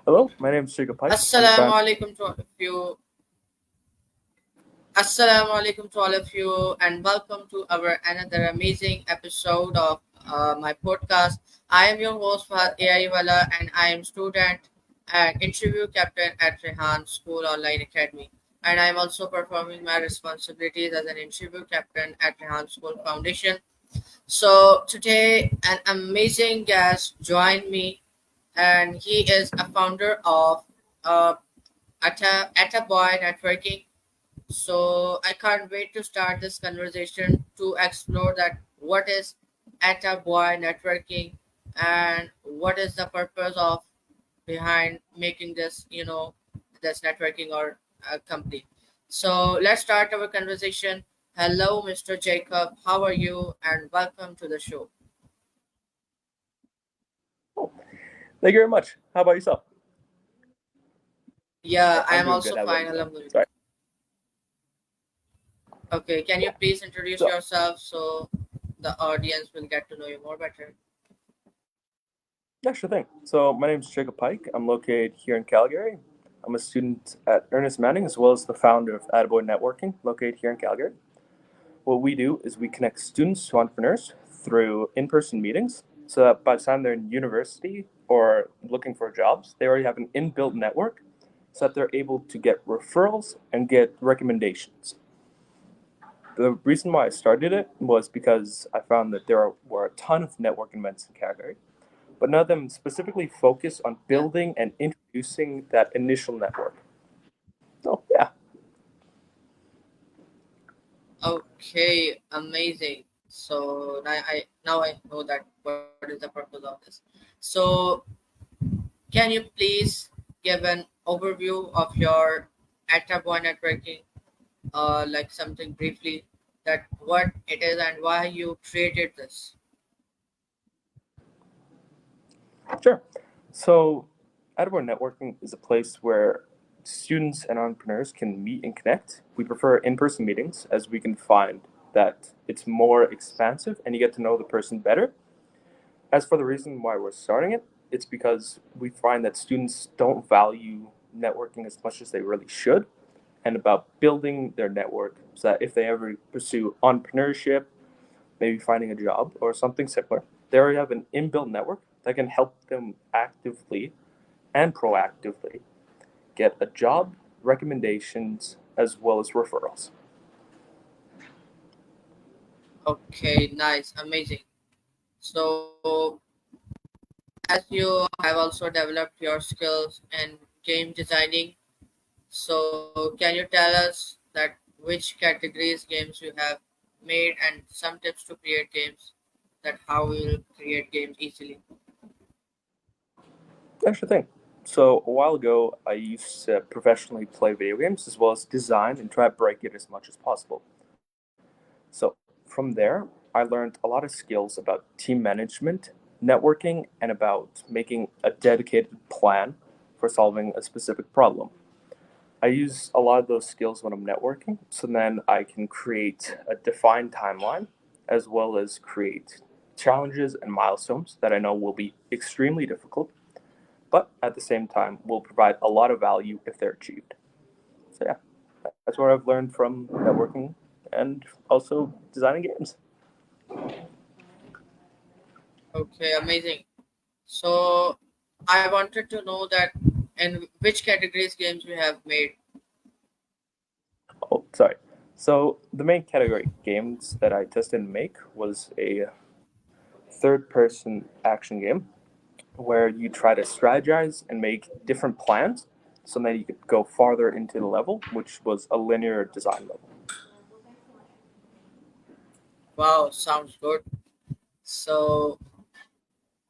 Hello, my name is Jacob Pyke. I'm the Assalamu founder. alaikum to all of you. Assalamu alaikum to all of you, and welcome to our another amazing episode of my podcast. I am your host Fahad AI Wala, and I am student and interview captain at Rehan School Online Academy. And I am also performing my responsibilities as an interview captain at Rehan School Foundation. So today, an amazing guest joined me, and he is a founder of Atta Boy Networking. So I can't wait to start this conversation to explore that what is Atta Boy Networking and what is the purpose of behind making this networking or company. So let's start our conversation. Hello, Mr. Jacob. How are you? And welcome to the show. Oh, thank you very much. How about yourself? Yeah, I I'm am doing good. also How about fine. yourself? Alhamdulillah. Sorry. Okay, can you Yeah. please introduce So, yourself so the audience will get to know you more better? yeah, sure thing. So, my name is Jacob Pyke. I'm located here in Calgary. I'm a student at Ernest Manning as well as the founder of Atta Boy Networking, located here in Calgary. What we do is we connect students to entrepreneurs through in-person meetings, so that by the time they're in university or looking for jobs, they already have an inbuilt network, so that they're able to get referrals and get recommendations. The reason why I started it was because I found that were a ton of networking events in Calgary, but none of them specifically focus on Yeah. building and introducing that initial network. So yeah, Okay, amazing. So now I know that what is the purpose of this. So can you please give an overview of your Attaboy networking, like something briefly that what it is and why you created this? sure. So Edinburgh Networking is a place where students and entrepreneurs can meet and connect. We prefer in-person meetings as we can find that it's more expansive and you get to know the person better. As for the reason why we're starting it, it's because we find that students don't value networking as much as they really should, and about building their network so that if they ever pursue entrepreneurship, maybe finding a job or something similar, they already have an inbuilt network that can help them actively and proactively get a job, recommendations, as well as referrals. Okay, nice, amazing. So as you have also developed your skills in game designing, so can you tell us that which categories games you have made and some tips to create games, that how we will create games easily? That's the thing. So a while ago, I used to professionally play video games as well as design and try to break it as much as possible. So from there, I learned a lot of skills about team management, networking, and about making a dedicated plan for solving a specific problem. I use a lot of those skills when I'm networking, so then I can create a defined timeline as well as create challenges and milestones that I know will be extremely difficult, but at the same time will provide a lot of value if they're achieved. So yeah, that's what I've learned from networking and also designing games. Okay, amazing. So I wanted to know that in which categories games you have made. Oh, sorry. So the main category games that I tested and make was a third-person action game where you try to strategize and make different plans so that you could go farther into the level, which was a linear design level. Wow, sounds good. So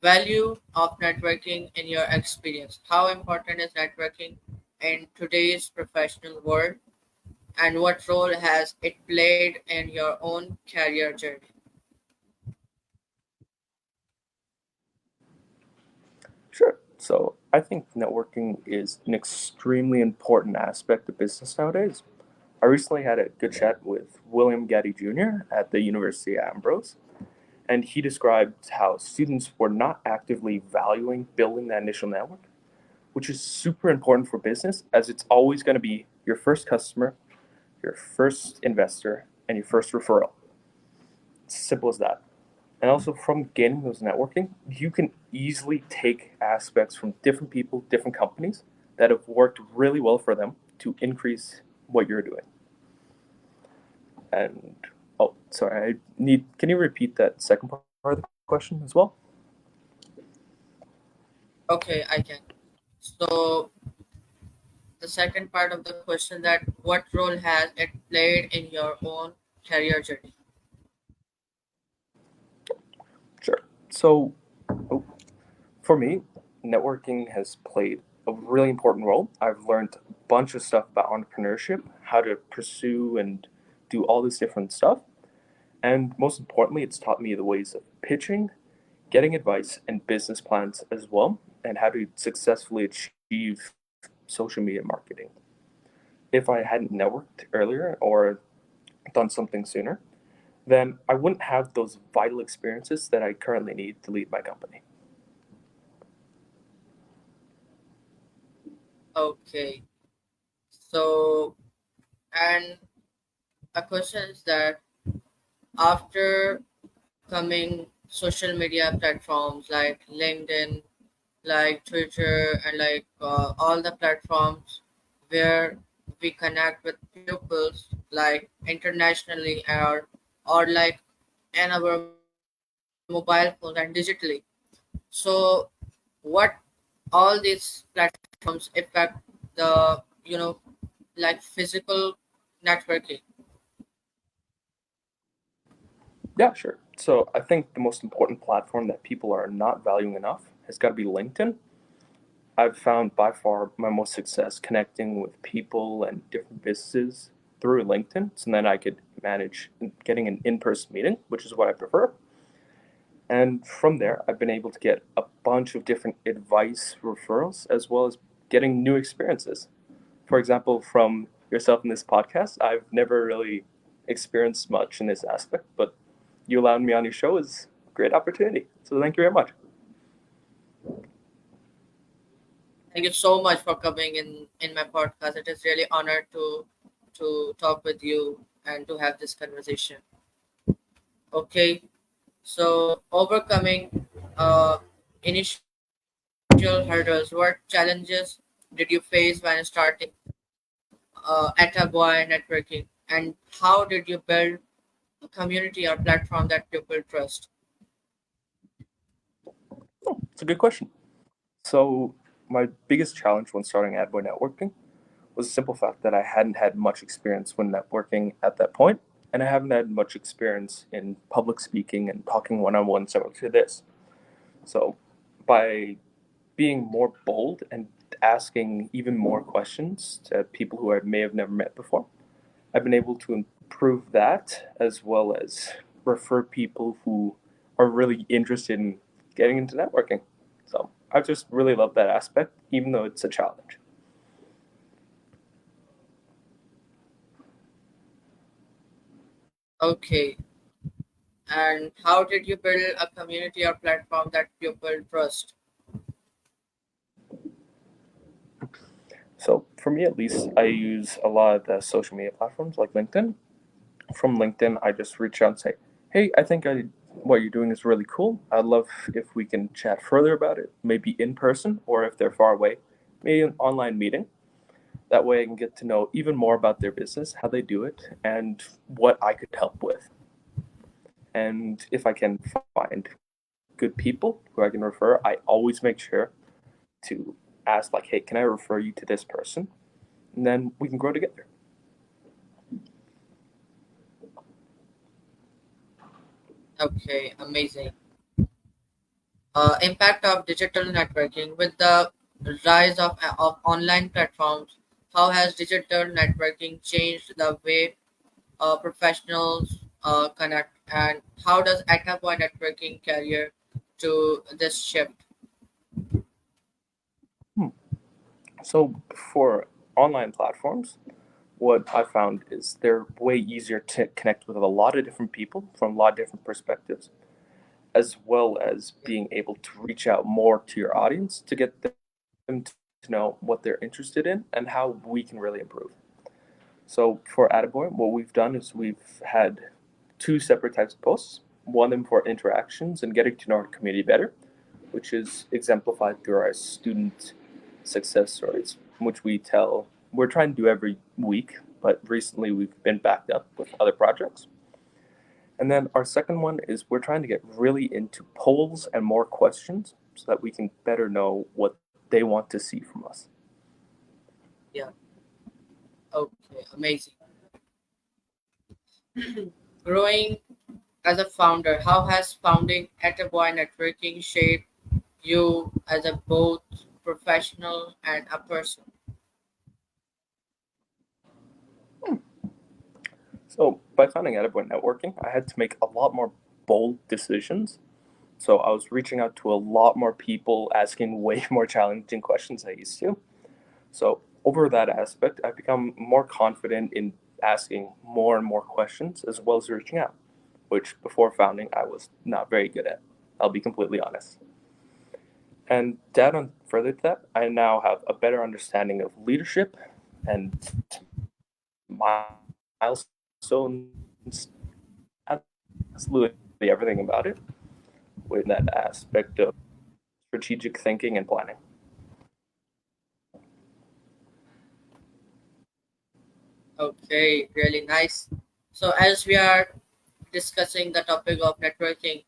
value of networking in your experience. How important is networking in today's professional world, and what role has it played in your own career journey? Sure. So I think networking is an extremely important aspect of business nowadays. I recently had a good chat with William Gaddy Jr. at the University of Ambrose, and he described how students were not actively valuing building that initial network, which is super important for business as it's always going to be your first customer, your first investor, and your first referral. It's simple as that. And also from gaining those networking, you can easily take aspects from different people, different companies that have worked really well for them to increase what you're doing. And oh, sorry, can you repeat that second part of the question as well? Okay, I can. So the second part of the question, that what role has it played in your own career journey? Sure. So, oh, for me, networking has played a really important role. I've learned a bunch of stuff about entrepreneurship, how to pursue and do all this different stuff. And most importantly, it's taught me the ways of pitching, getting advice, and business plans as well, and how to successfully achieve social media marketing. If I hadn't networked earlier or done something sooner, then I wouldn't have those vital experiences that I currently need to lead my company. Okay, so, and a question is that after coming social media platforms like LinkedIn, like Twitter, and like all the platforms where we connect with pupils like internationally, or like in our mobile phones and digitally. So what all these platforms affect the, like physical networking? Yeah, sure. So I think the most important platform that people are not valuing enough has got to be LinkedIn. I've found by far my most success connecting with people and different businesses through LinkedIn. So then I could manage getting an in person meeting, which is what I prefer. And from there, I've been able to get a bunch of different advice referrals as well as getting new experiences. For example, from yourself in this podcast, I've never really experienced much in this aspect, but you allowing me on your show is a great opportunity. So thank you very much. Thank you so much for coming in my podcast. It is really honored to talk with you and to have this conversation. Okay, so overcoming initial hurdles, what challenges did you face when starting Atta Boy Networking, and how did you build a community or platform that people trust? Oh, it's a good question. So my biggest challenge when starting Atta Boy Networking was the simple fact that I hadn't had much experience when networking at that point, and I haven't had much experience in public speaking and talking one on one similar to this. So, by being more bold and asking even more questions to people who I may have never met before, I've been able to improve that as well as refer people who are really interested in getting into networking. So, I just really love that aspect, even though it's a challenge. Okay, and how did you build a community or platform that people trust? So for me at least, I use a lot of the social media platforms like LinkedIn. From LinkedIn, I just reach out and say, "Hey, what you're doing is really cool. I'd love if we can chat further about it, maybe in person, or if they're far away, maybe an online meeting. That way, I can get to know even more about their business, how they do it, and what I could help with. And if I can find good people who I can refer, I always make sure to ask like, "Hey, can I refer you to this person?" And then we can grow together. Okay, amazing. Impact of digital networking with the rise of online platforms. How has digital networking changed the way professionals connect, and how does Atta Boy networking career to this shift? Hmm. So for online platforms, what I found is they're way easier to connect with a lot of different people from a lot of different perspectives, as well as Yeah. being able to reach out more to your audience to get them to know what they're interested in and how we can really improve. So for Atta Boy, what we've done is we've had two separate types of posts. One of them for interactions and getting to know our community better, which is exemplified through our student success stories, which we're trying to do every week, but recently we've been backed up with other projects. And then our second one is we're trying to get really into polls and more questions so that we can better know what they want to see from us. Yeah. Okay. Amazing. Growing as a founder, how has founding Atta Boy Networking shaped you as a both professional and a person? So by founding Atta Boy Networking, I had to make a lot more bold decisions. So I was reaching out to a lot more people, asking way more challenging questions than I used to. So over that aspect, I've become more confident in asking more and more questions as well as reaching out, which before founding I was not very good at. I'll be completely honest. And to add on further to that, I now have a better understanding of leadership and milestones, absolutely everything about it, with that aspect of strategic thinking and planning. Okay, really nice. So, as we are discussing the topic of networking,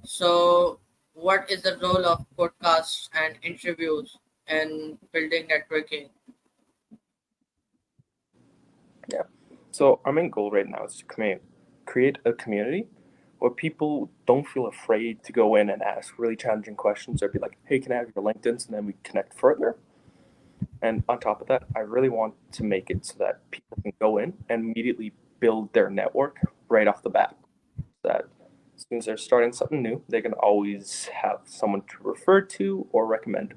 so what is the role of podcasts and interviews in building networking? Yeah. So our main goal right now is to create a community where people don't feel afraid to go in and ask really challenging questions or be like, "Hey, can I have your LinkedIn's?" And then we connect further. And on top of that, I really want to make it so that people can go in and immediately build their network right off the bat. That as soon as they're starting something new, they can always have someone to refer to or recommend.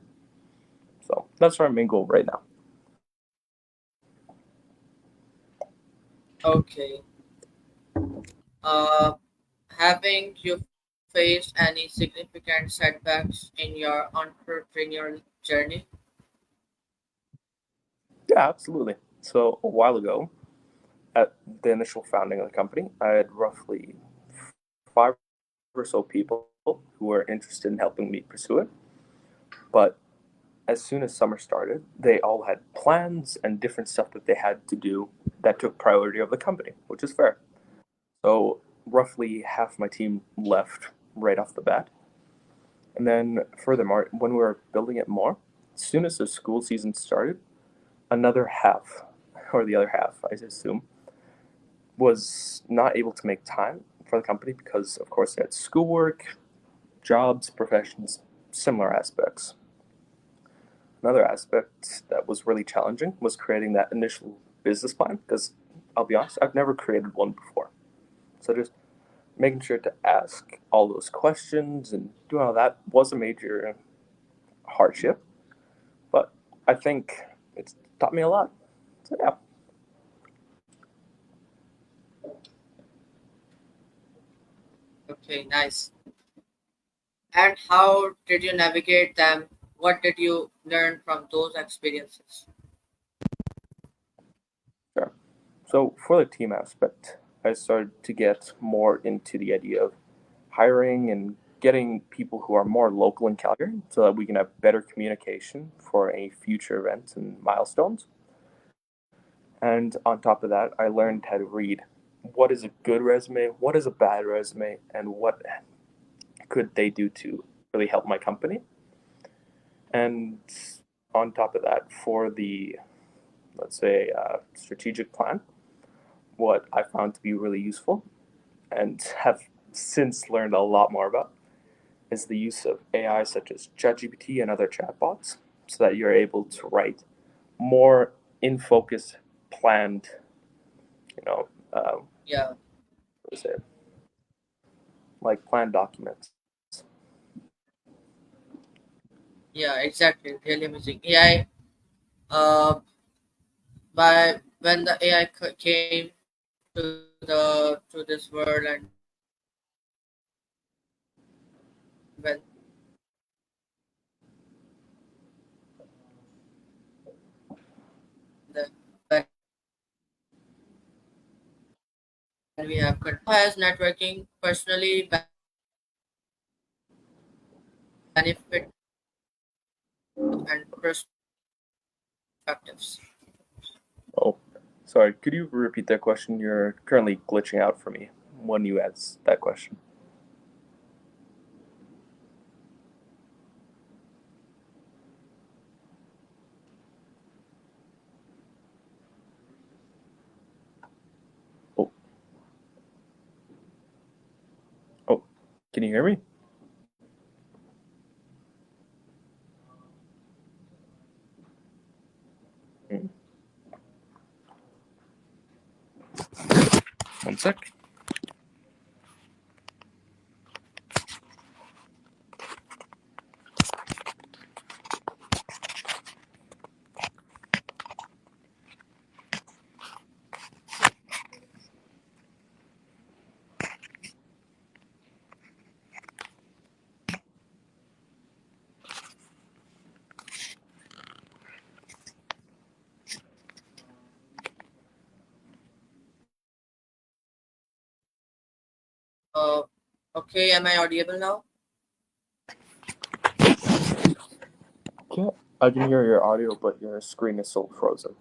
So that's our main goal right now. Okay. Uh, having you faced any significant setbacks in your entrepreneurial journey? Yeah, absolutely. So a while ago, at the initial founding of the company, I had roughly five or so people who were interested in helping me pursue it. But as soon as summer started, they all had plans and different stuff that they had to do that took priority of the company, which is fair. So roughly half my team left right off the bat. And then furthermore, when we were building it more, as soon as the school season started, another half, or the other half, I assume, was not able to make time for the company because, of course, they had schoolwork, jobs, professions, similar aspects. Another aspect that was really challenging was creating that initial business plan because I'll be honest, I've never created one before. So just making sure to ask all those questions and doing all that was a major hardship, but I think it's taught me a lot. So yeah. Okay, nice. And how did you navigate them? What did you learn from those experiences? Sure. So for the team aspect, I started to get more into the idea of hiring and getting people who are more local in Calgary so that we can have better communication for any future events and milestones. And on top of that, I learned how to read what is a good resume, what is a bad resume, and what could they do to really help my company. And on top of that, for the, let's say, strategic plan, what I found to be really useful and have since learned a lot more about is the use of AI such as ChatGPT and other chatbots so that you're able to write more in focus, planned, you know, Yeah, what is it, like planned documents. yeah, exactly. Really amazing. AI, by when the AI came to this world, and when we have has networking personally benefit and perspectives. Oh, sorry. Could you repeat that question? You're currently glitching out for me when you ask that question. Oh, oh, can you hear me? Hmm. One sec. Uh, okay, am I audible now? Yeah, I can hear your audio, but your screen is still frozen.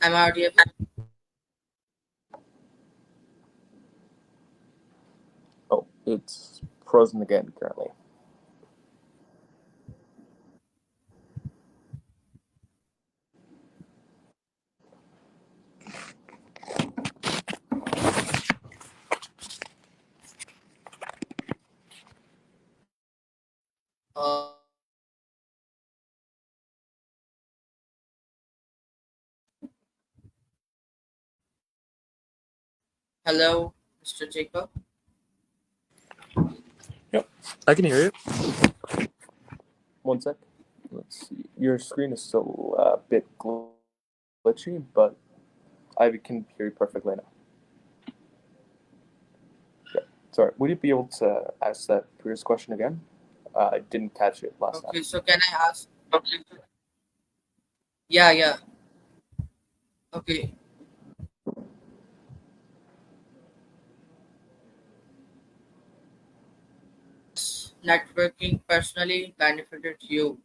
Am I audible? Oh, it's frozen again currently. Uh, Hello, Mr. Jacob. Yep, I can hear you. One sec. Let's see. Your screen is still a bit glitchy, but I can hear you perfectly now. Yeah. Sorry, would you be able to ask that previous question again? I didn't catch it last time. Okay, so can I ask? Okay. Yeah, yeah. Okay. Networking personally benefited you,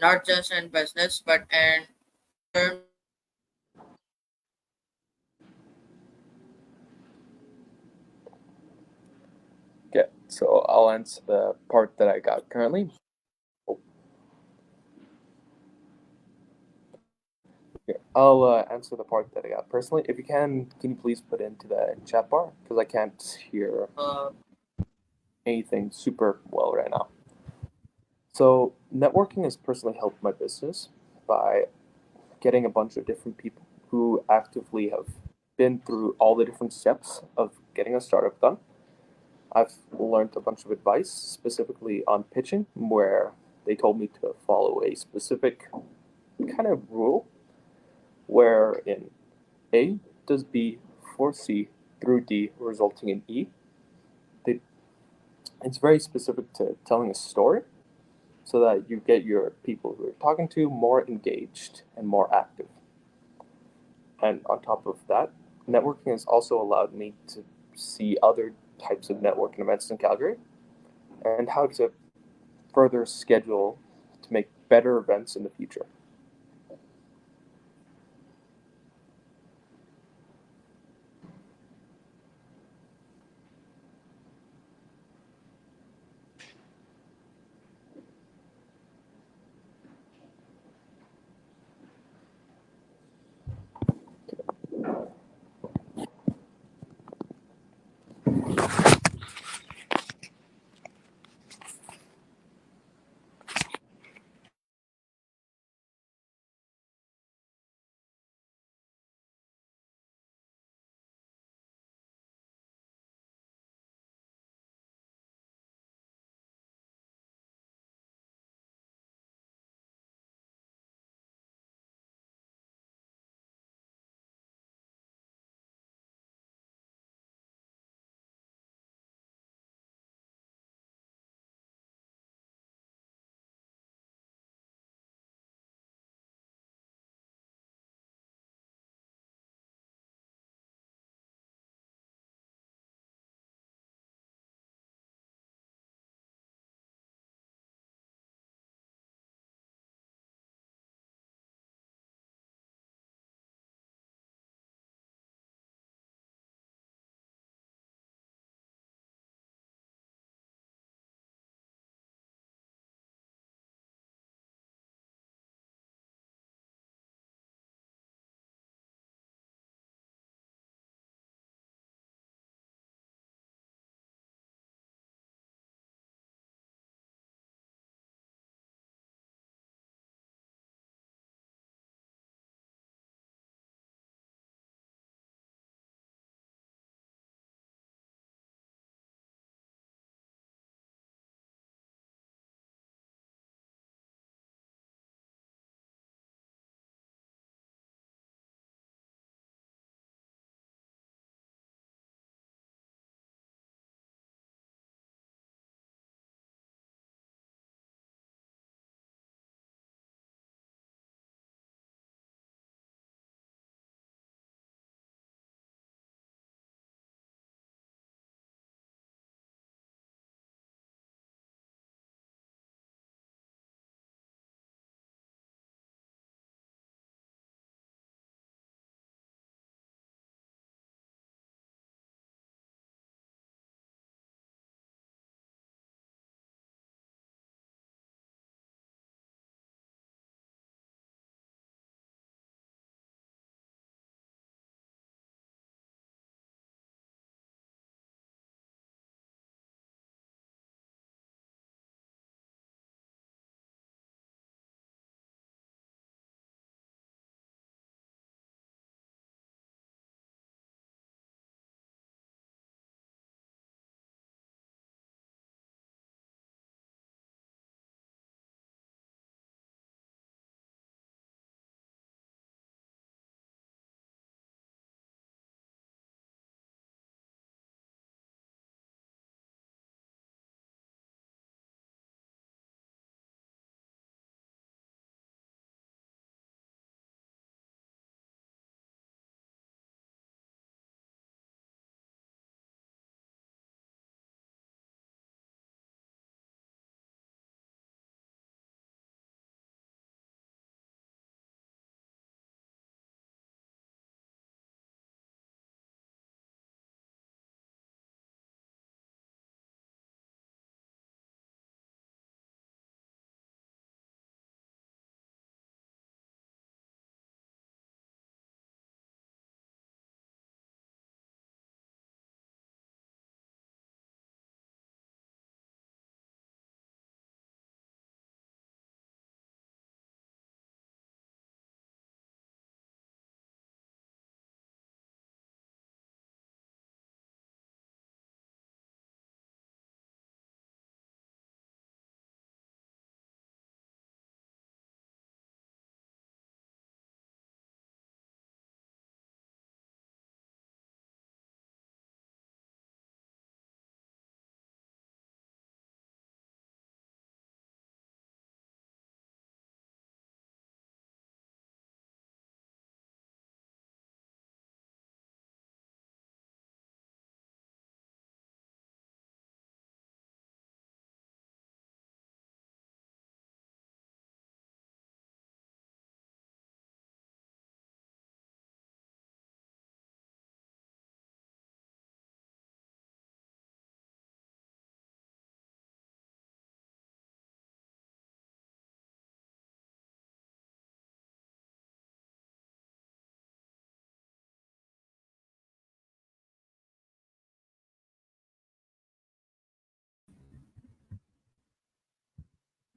not just in business, but in terms. Okay, so I'll answer the part that I got currently. Oh, yeah. I'll answer the part that I got personally. If you can you please put into the chat bar because I can't hear Uh, anything super well right now. So networking has personally helped my business by getting a bunch of different people who actively have been through all the different steps of getting a startup done. I've learned a bunch of advice specifically on pitching where they told me to follow a specific kind of rule wherein A does B for C through D resulting in E. They, it's very specific to telling a story so that you get your people who you're talking to more engaged and more active. And on top of that, networking has also allowed me to see other types of networking events in Calgary and how to further schedule to make better events in the future.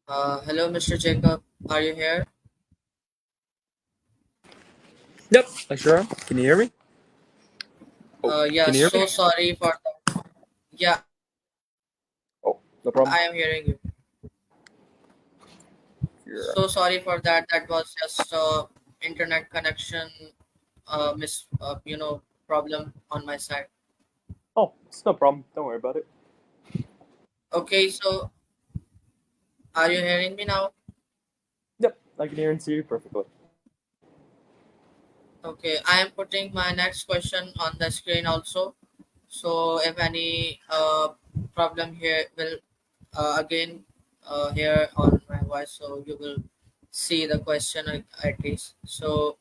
Hello, Mr. Jacob. Are you here? Yep, I sure am. Can you hear me? Oh, Yeah, can you hear me? so sorry for that. Yeah, Oh, no I problem. am hearing you. You're, So sorry for that. That was just internet connection problem on my side. oh, it's no problem. Don't worry about it. Okay, so are you hearing me now? Yep, I can hear and see you perfectly. Okay, I am putting my next question on the screen also. So if any problem here will again here on my voice, so you will see the question at least. So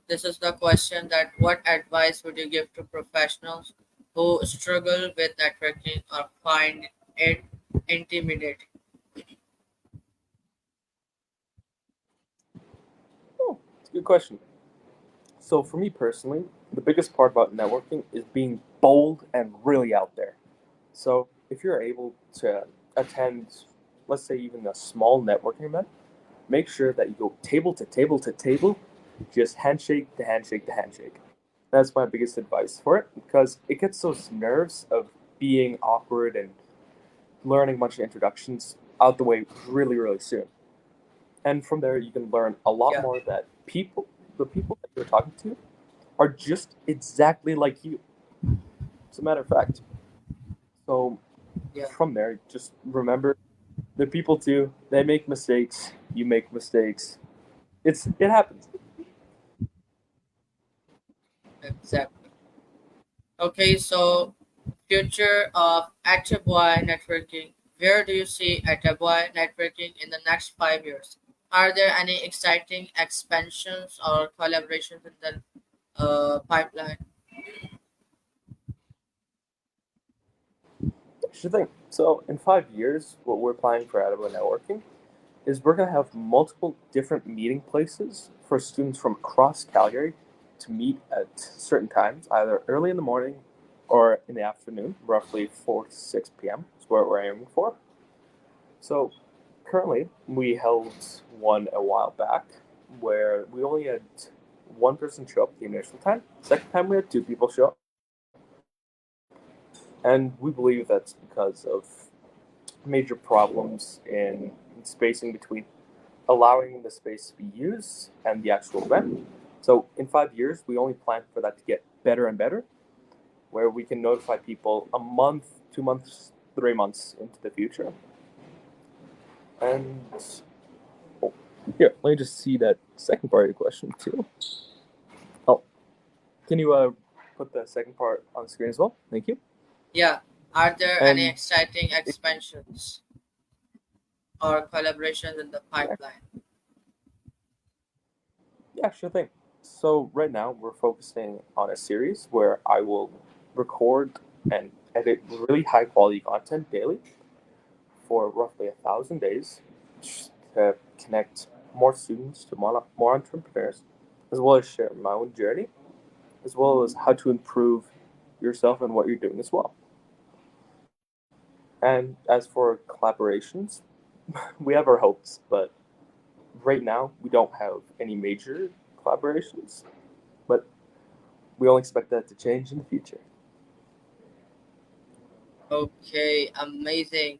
this is the question that what advice would you give to professionals who struggle with networking or find it intimidating? Oh, it's a good question. So, for me personally, the biggest part about networking is being bold and really out there. So, if you're able to attend, let's say, even a small networking event, make sure that you go table to table to table, just handshake to handshake to handshake. That's my biggest advice for it because it gets those nerves of being awkward and learning a bunch of introductions out the way really, really soon. And from there, you can learn a lot Yeah, more that the people that you're talking to, are just exactly like you. As a matter of fact. So yeah, from there, just remember they're people too. They make mistakes. You make mistakes. It happens. exactly. Okay, so future of Atta Boy Networking. Where do you see Atta Boy Networking in the next 5 years? Are there any exciting expansions or collaborations in the pipeline? Sure thing. So in 5 years, what we're planning for Atta Boy Networking is we're gonna have multiple different meeting places for students from across Calgary to meet at certain times, either early in the morning or in the afternoon, roughly 4 to 6 p.m. is what we're aiming for. So currently, we held one a while back where we only had one person show up the initial time. Second time, we had two people show up. And we believe that's because of major problems in spacing between allowing the space to be used and the actual event. So in 5 years, we only plan for that to get better and better, where we can notify people a month, 2 months, 3 months into the future. And oh, here, let me just see that second part of your question too. Oh, can you put the second part on the screen as well? Thank you. Yeah. Are there any And exciting expansions or collaborations in the yeah, pipeline? yeah, sure thing. So right now we're focusing on a series where I will record and edit really high quality content daily for roughly 1,000 days to connect more students to more entrepreneurs, as well as share my own journey, as well as how to improve yourself and what you're doing as well. And as for collaborations, we have our hopes, but right now we don't have any major collaborations, but we all expect that to change in the future. Okay, amazing.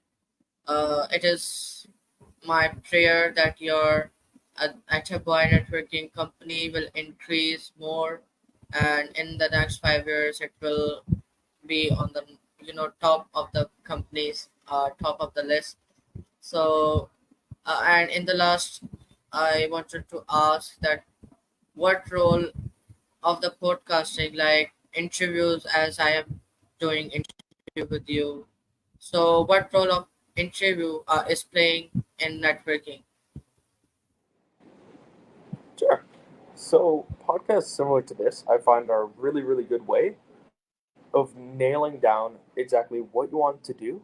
It is my prayer that your Atta Boy Networking company will increase more, and in the next 5 years, it will be on the top of the companies, top of the list. So, and in the last, I wanted to ask that what role of the podcasting, like interviews, as I am doing interview with you. So, what role of interview is playing in networking? Sure. So podcasts similar to this, I find are a really, really good way of nailing down exactly what you want to do,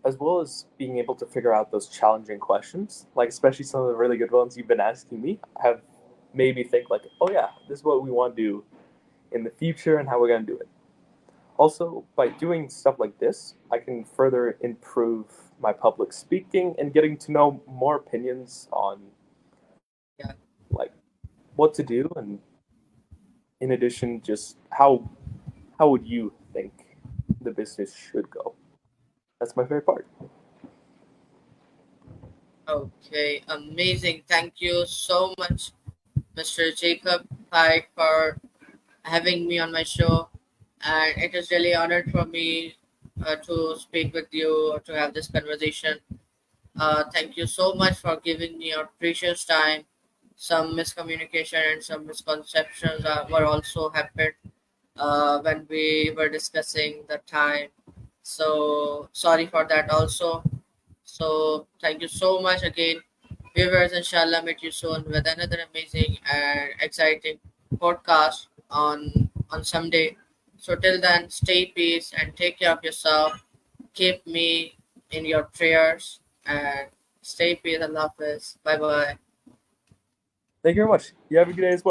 as well as being able to figure out those challenging questions. Like especially some of the really good ones you've been asking me have made me think like, oh yeah, this is what we want to do in the future and how we're gonna do it. Also, by doing stuff like this, I can further improve my public speaking and getting to know more opinions on Yeah. like what to do, and in addition, just how would you think the business should go? That's my favorite part. Okay, amazing. Thank you so much, Mr. Jacob Pyke, for having me on my show. And it is really honored for me to speak with you, to have this conversation. Thank you so much for giving me your precious time. Some miscommunication and some misconceptions were also happened when we were discussing the time. So sorry for that also. So thank you so much again. Viewers, inshallah, meet you soon with another amazing and exciting podcast on Sunday. So till then, stay peace and take care of yourself. Keep me in your prayers and stay peace. Allah Hafiz. Bye bye. Thank you very much. You have a good day as well.